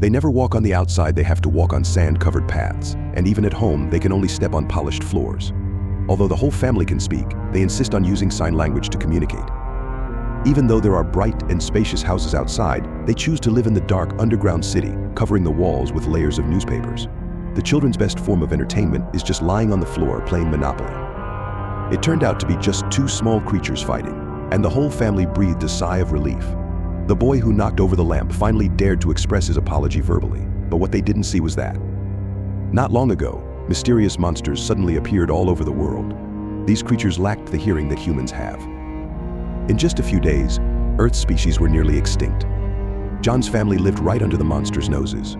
They never walk on the outside, they have to walk on sand-covered paths, and even at home, they can only step on polished floors. Although the whole family can speak, they insist on using sign language to communicate. Even though there are bright and spacious houses outside, they choose to live in the dark underground city, covering the walls with layers of newspapers. The children's best form of entertainment is just lying on the floor playing Monopoly. It turned out to be just two small creatures fighting, and the whole family breathed a sigh of relief. The boy who knocked over the lamp finally dared to express his apology verbally, but what they didn't see was that. Not long ago, mysterious monsters suddenly appeared all over the world. These creatures lacked the hearing that humans have. In just a few days, Earth's species were nearly extinct. John's family lived right under the monsters' noses.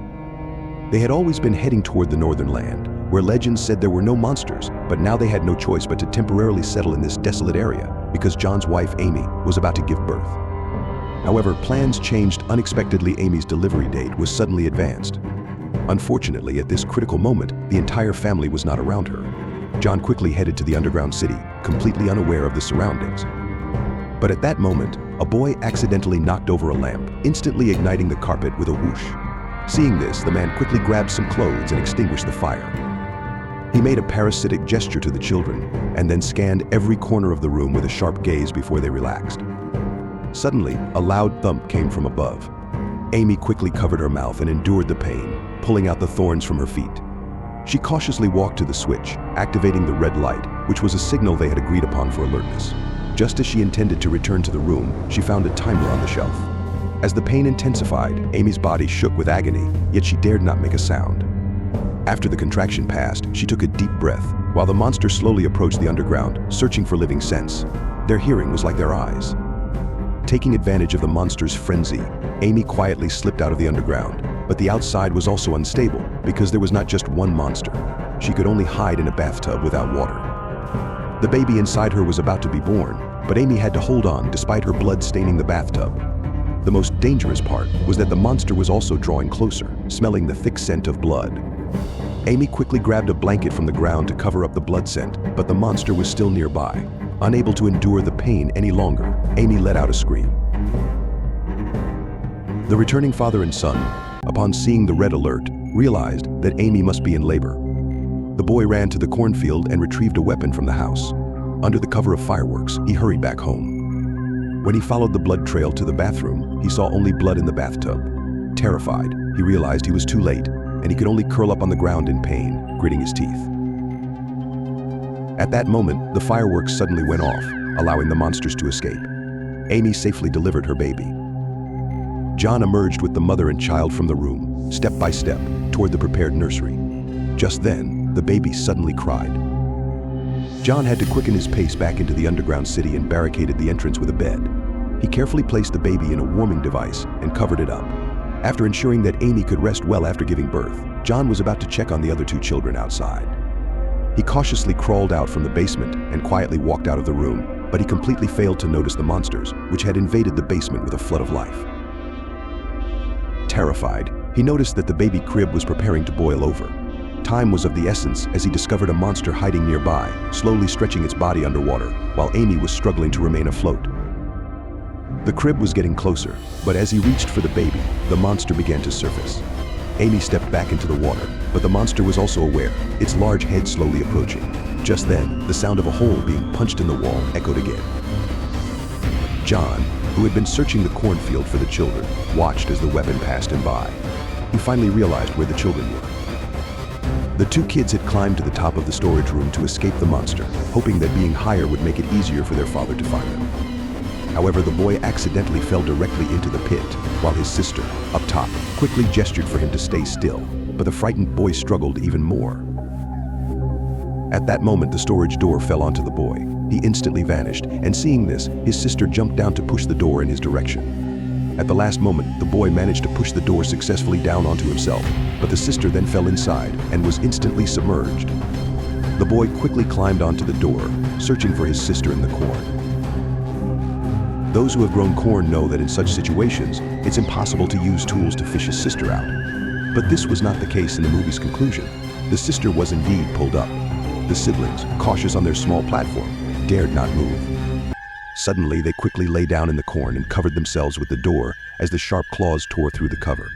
They had always been heading toward the northern land, where legends said there were no monsters, but now they had no choice but to temporarily settle in this desolate area because John's wife, Amy, was about to give birth. However, plans changed unexpectedly. Amy's delivery date was suddenly advanced. Unfortunately, at this critical moment, the entire family was not around her. John quickly headed to the underground city, completely unaware of the surroundings. But at that moment, a boy accidentally knocked over a lamp, instantly igniting the carpet with a whoosh. Seeing this, the man quickly grabbed some clothes and extinguished the fire. He made a parasitic gesture to the children, and then scanned every corner of the room with a sharp gaze before they relaxed. Suddenly, a loud thump came from above. Amy quickly covered her mouth and endured the pain, pulling out the thorns from her feet. She cautiously walked to the switch, activating the red light, which was a signal they had agreed upon for alertness. Just as she intended to return to the room, she found a timer on the shelf. As the pain intensified, Amy's body shook with agony, yet she dared not make a sound. After the contraction passed, she took a deep breath, while the monster slowly approached the underground, searching for living sense. Their hearing was like their eyes. Taking advantage of the monster's frenzy, Amy quietly slipped out of the underground, but the outside was also unstable because there was not just one monster. She could only hide in a bathtub without water. The baby inside her was about to be born, but Amy had to hold on despite her blood staining the bathtub. The most dangerous part was that the monster was also drawing closer, smelling the thick scent of blood. Amy quickly grabbed a blanket from the ground to cover up the blood scent, but the monster was still nearby. Unable to endure the pain any longer, Amy let out a scream. The returning father and son, upon seeing the red alert, realized that Amy must be in labor. The boy ran to the cornfield and retrieved a weapon from the house. Under the cover of fireworks, he hurried back home. When he followed the blood trail to the bathroom, he saw only blood in the bathtub. Terrified, he realized he was too late, and he could only curl up on the ground in pain, gritting his teeth. At that moment, the fireworks suddenly went off, allowing the monsters to escape. Amy safely delivered her baby. John emerged with the mother and child from the room, step by step, toward the prepared nursery. Just then, the baby suddenly cried. John had to quicken his pace back into the underground city and barricaded the entrance with a bed. He carefully placed the baby in a warming device and covered it up. After ensuring that Amy could rest well after giving birth, John was about to check on the other two children outside. He cautiously crawled out from the basement and quietly walked out of the room, but he completely failed to notice the monsters, which had invaded the basement with a flood of life. Terrified, he noticed that the baby crib was preparing to boil over. Time was of the essence as he discovered a monster hiding nearby, slowly stretching its body underwater, while Amy was struggling to remain afloat. The crib was getting closer, but as he reached for the baby, the monster began to surface. Amy stepped back into the water, but the monster was also aware, its large head slowly approaching. Just then, the sound of a hole being punched in the wall echoed again. John, who had been searching the cornfield for the children, watched as the weapon passed him by. He finally realized where the children were. The two kids had climbed to the top of the storage room to escape the monster, hoping that being higher would make it easier for their father to find them. However, the boy accidentally fell directly into the pit, while his sister, up top, quickly gestured for him to stay still, but the frightened boy struggled even more. At that moment, the storage door fell onto the boy. He instantly vanished, and seeing this, his sister jumped down to push the door in his direction. At the last moment, the boy managed to push the door successfully down onto himself, but the sister then fell inside and was instantly submerged. The boy quickly climbed onto the door, searching for his sister in the corn. Those who have grown corn know that in such situations, it's impossible to use tools to fish his sister out. But this was not the case in the movie's conclusion. The sister was indeed pulled up. The siblings, cautious on their small platform, dared not move. Suddenly, they quickly lay down in the corn and covered themselves with the door as the sharp claws tore through the cover.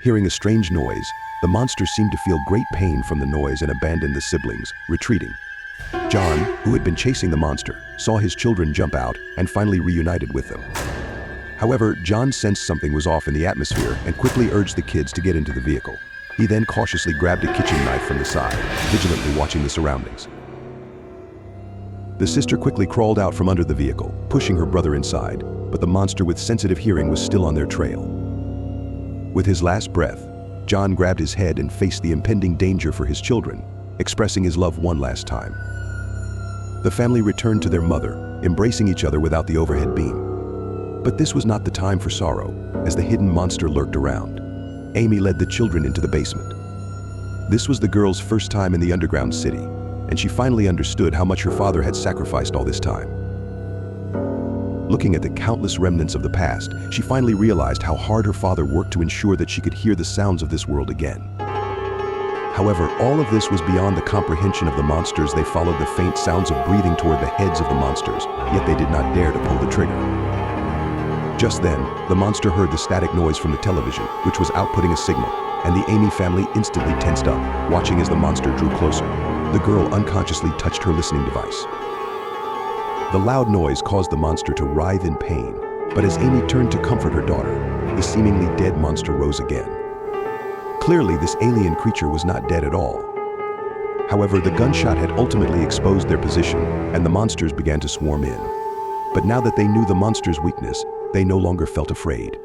Hearing a strange noise, the monster seemed to feel great pain from the noise and abandoned the siblings, retreating. John, who had been chasing the monster, saw his children jump out and finally reunited with them. However, John sensed something was off in the atmosphere and quickly urged the kids to get into the vehicle. He then cautiously grabbed a kitchen knife from the side, vigilantly watching the surroundings. The sister quickly crawled out from under the vehicle, pushing her brother inside, but the monster with sensitive hearing was still on their trail. With his last breath, John grabbed his head and faced the impending danger for his children, expressing his love one last time. The family returned to their mother, embracing each other without the overhead beam. But this was not the time for sorrow, as the hidden monster lurked around. Amy led the children into the basement. This was the girl's first time in the underground city, and she finally understood how much her father had sacrificed all this time. Looking at the countless remnants of the past, she finally realized how hard her father worked to ensure that she could hear the sounds of this world again. However, all of this was beyond the comprehension of the monsters. They followed the faint sounds of breathing toward the heads of the monsters, yet they did not dare to pull the trigger. Just then, the monster heard the static noise from the television, which was outputting a signal, and the Amy family instantly tensed up, watching as the monster drew closer. The girl unconsciously touched her listening device. The loud noise caused the monster to writhe in pain, but as Amy turned to comfort her daughter, the seemingly dead monster rose again. Clearly, this alien creature was not dead at all. However, the gunshot had ultimately exposed their position, and the monsters began to swarm in. But now that they knew the monster's weakness, they no longer felt afraid.